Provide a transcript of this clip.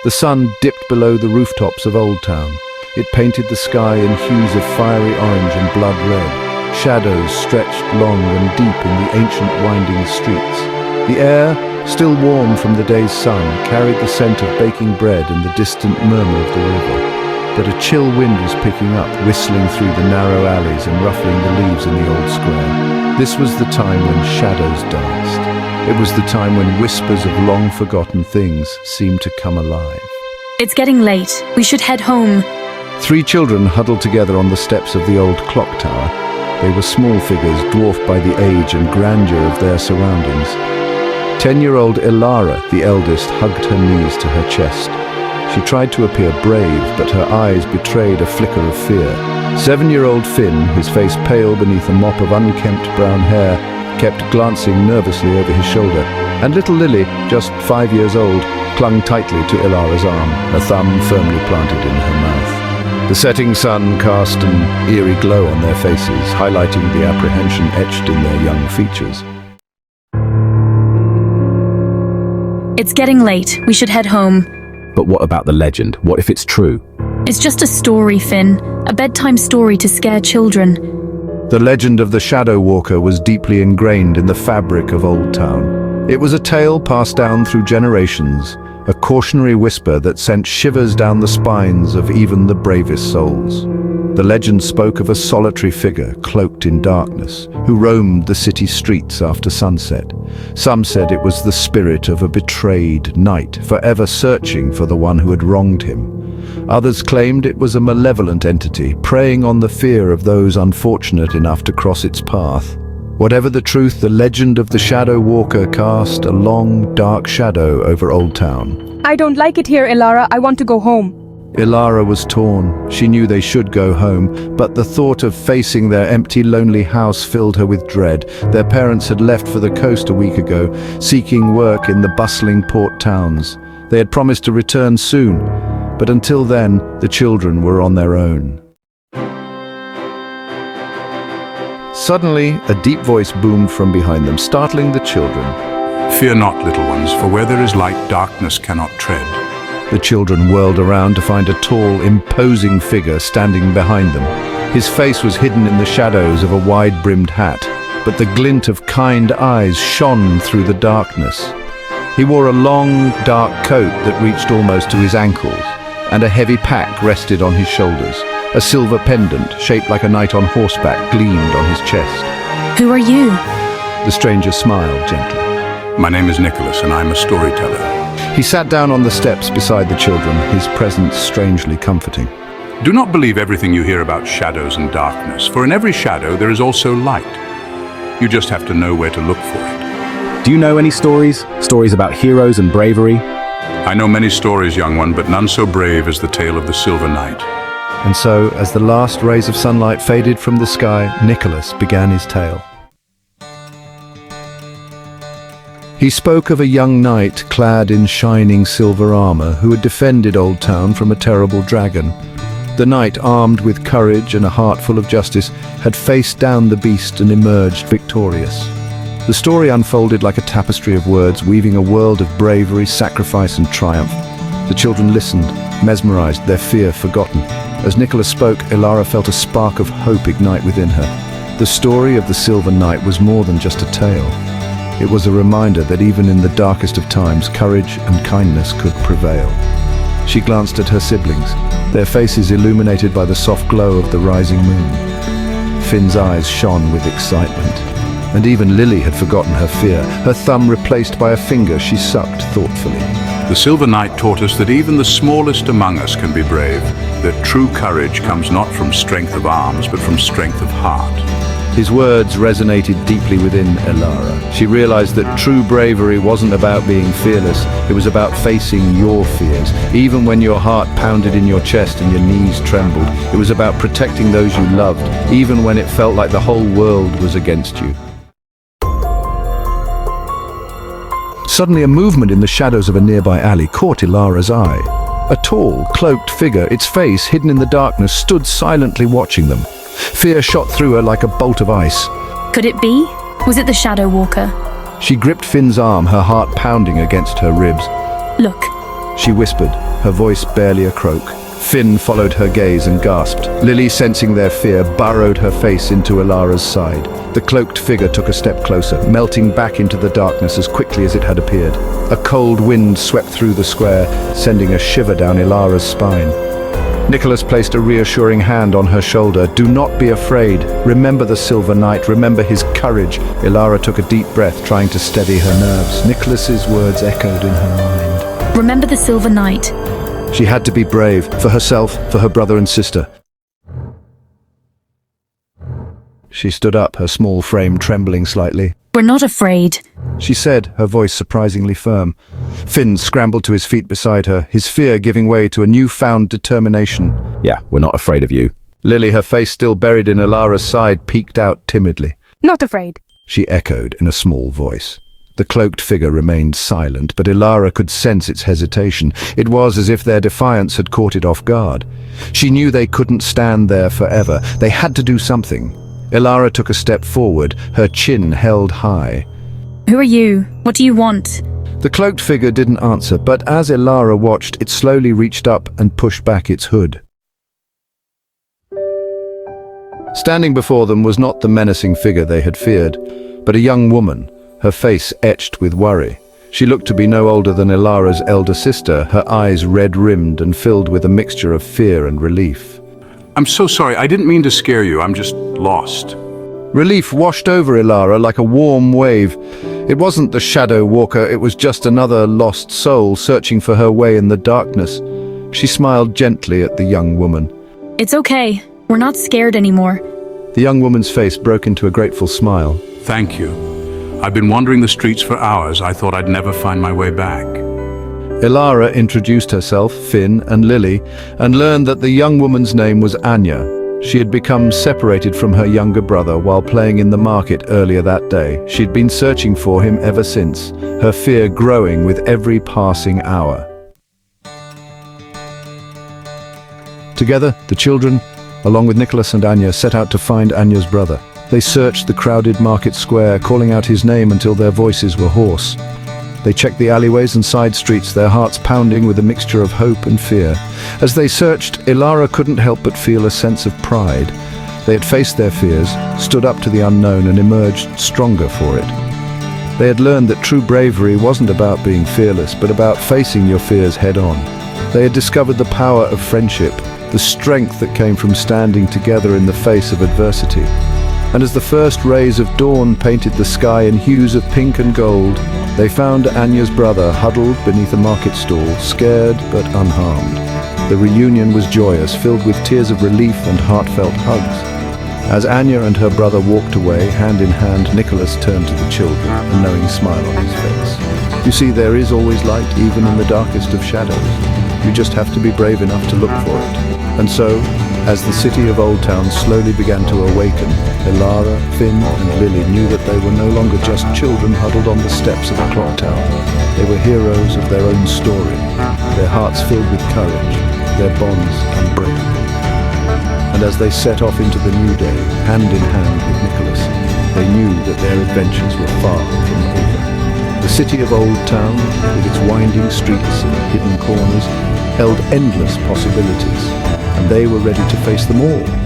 The sun dipped below the rooftops of Old Town. It painted the sky in hues of fiery orange and blood red. Shadows stretched long and deep in the ancient winding streets. The air, still warm from the day's sun, carried the scent of baking bread and the distant murmur of the river. But a chill wind was picking up, whistling through the narrow alleys and ruffling the leaves in the old square. This was the time when shadows danced. It was the time when whispers of long-forgotten things seemed to come alive. It's getting late. We should head home. 3 children huddled together on the steps of the old clock tower. They were small figures, dwarfed by the age and grandeur of their surroundings. 10-year-old Ilara, the eldest, hugged her knees to her chest. She tried to appear brave, but her eyes betrayed a flicker of fear. 7-year-old Finn, his face pale beneath a mop of unkempt brown hair, kept glancing nervously over his shoulder. And little Lily, just 5 years old, clung tightly to Ilara's arm, her thumb firmly planted in her mouth. The setting sun cast an eerie glow on their faces, highlighting the apprehension etched in their young features. It's getting late. We should head home. But what about the legend? What if it's true? It's just a story, Finn. A bedtime story to scare children. The legend of the Shadow Walker was deeply ingrained in the fabric of Old Town. It was a tale passed down through generations, a cautionary whisper that sent shivers down the spines of even the bravest souls. The legend spoke of a solitary figure, cloaked in darkness, who roamed the city streets after sunset. Some said it was the spirit of a betrayed knight, forever searching for the one who had wronged him. Others claimed it was a malevolent entity, preying on the fear of those unfortunate enough to cross its path. Whatever the truth, the legend of the Shadow Walker cast a long, dark shadow over Old Town. I don't like it here, Ilara. I want to go home. Ilara was torn. She knew they should go home, but the thought of facing their empty, lonely house filled her with dread. Their parents had left for the coast a week ago, seeking work in the bustling port towns. They had promised to return soon, but until then, the children were on their own. Suddenly, a deep voice boomed from behind them, startling the children. Fear not, little ones, for where there is light, darkness cannot tread. The children whirled around to find a tall, imposing figure standing behind them. His face was hidden in the shadows of a wide-brimmed hat, but the glint of kind eyes shone through the darkness. He wore a long, dark coat that reached almost to his ankles, and a heavy pack rested on his shoulders. A silver pendant, shaped like a knight on horseback, gleamed on his chest. Who are you? The stranger smiled gently. My name is Nicholas, and I'm a storyteller. He sat down on the steps beside the children, his presence strangely comforting. Do not believe everything you hear about shadows and darkness, for in every shadow there is also light. You just have to know where to look for it. Do you know any stories? Stories about heroes and bravery? I know many stories, young one, but none so brave as the tale of the Silver Knight. And so, as the last rays of sunlight faded from the sky, Nicholas began his tale. He spoke of a young knight clad in shining silver armor who had defended Old Town from a terrible dragon. The knight, armed with courage and a heart full of justice, had faced down the beast and emerged victorious. The story unfolded like a tapestry of words, weaving a world of bravery, sacrifice, and triumph. The children listened, mesmerized, their fear forgotten. As Nicholas spoke, Ilara felt a spark of hope ignite within her. The story of the Silver Knight was more than just a tale. It was a reminder that even in the darkest of times, courage and kindness could prevail. She glanced at her siblings, their faces illuminated by the soft glow of the rising moon. Finn's eyes shone with excitement, and even Lily had forgotten her fear, her thumb replaced by a finger she sucked thoughtfully. The Silver Knight taught us that even the smallest among us can be brave, that true courage comes not from strength of arms, but from strength of heart. His words resonated deeply within Ilara. She realized that true bravery wasn't about being fearless, it was about facing your fears. Even when your heart pounded in your chest and your knees trembled, it was about protecting those you loved, even when it felt like the whole world was against you. Suddenly, a movement in the shadows of a nearby alley caught Ilara's eye. A tall, cloaked figure, its face hidden in the darkness, stood silently watching them. Fear shot through her like a bolt of ice. Could it be? Was it the Shadow Walker? She gripped Finn's arm, her heart pounding against her ribs. Look. She whispered, her voice barely a croak. Finn followed her gaze and gasped. Lily, sensing their fear, burrowed her face into Ilara's side. The cloaked figure took a step closer, melting back into the darkness as quickly as it had appeared. A cold wind swept through the square, sending a shiver down Ilara's spine. Nicholas placed a reassuring hand on her shoulder. "Do not be afraid. Remember the Silver Knight. Remember his courage." Ilara took a deep breath, trying to steady her nerves. Nicholas's words echoed in her mind. Remember the Silver Knight. She had to be brave, for herself, for her brother and sister. She stood up, her small frame trembling slightly. We're not afraid. She said, her voice surprisingly firm. Finn scrambled to his feet beside her, his fear giving way to a newfound determination. Yeah, we're not afraid of you. Lily, her face still buried in Ilara's side, peeked out timidly. Not afraid. She echoed in a small voice. The cloaked figure remained silent, but Ilara could sense its hesitation. It was as if their defiance had caught it off guard. She knew they couldn't stand there forever. They had to do something. Ilara took a step forward, her chin held high. Who are you? What do you want? The cloaked figure didn't answer, but as Ilara watched, it slowly reached up and pushed back its hood. Standing before them was not the menacing figure they had feared, but a young woman, her face etched with worry. She looked to be no older than Ilara's elder sister, her eyes red-rimmed and filled with a mixture of fear and relief. I'm so sorry, I didn't mean to scare you, I'm just lost. Relief washed over Ilara like a warm wave. It wasn't the Shadow Walker, it was just another lost soul searching for her way in the darkness. She smiled gently at the young woman. It's okay. We're not scared anymore. The young woman's face broke into a grateful smile. Thank you. I've been wandering the streets for hours. I thought I'd never find my way back. Ilara introduced herself, Finn, and Lily, and learned that the young woman's name was Anya. She had become separated from her younger brother while playing in the market earlier that day. She'd been searching for him ever since, her fear growing with every passing hour. Together, the children, along with Nicholas and Anya, set out to find Anya's brother. They searched the crowded market square, calling out his name until their voices were hoarse. They checked the alleyways and side streets, their hearts pounding with a mixture of hope and fear. As they searched, Ilara couldn't help but feel a sense of pride. They had faced their fears, stood up to the unknown, and emerged stronger for it. They had learned that true bravery wasn't about being fearless, but about facing your fears head-on. They had discovered the power of friendship, the strength that came from standing together in the face of adversity. And as the first rays of dawn painted the sky in hues of pink and gold, they found Anya's brother huddled beneath a market stall, scared but unharmed. The reunion was joyous, filled with tears of relief and heartfelt hugs. As Anya and her brother walked away, hand in hand, Nicholas turned to the children, a knowing smile on his face. You see, there is always light, even in the darkest of shadows. You just have to be brave enough to look for it. And so, as the city of Old Town slowly began to awaken, Ilara, Finn, and Lily knew that they were no longer just children huddled on the steps of a clock tower. They were heroes of their own story, their hearts filled with courage, their bonds unbreakable. And as they set off into the new day, hand in hand with Nicholas, they knew that their adventures were far from over. The city of Old Town, with its winding streets and hidden corners, held endless possibilities, and they were ready to face them all.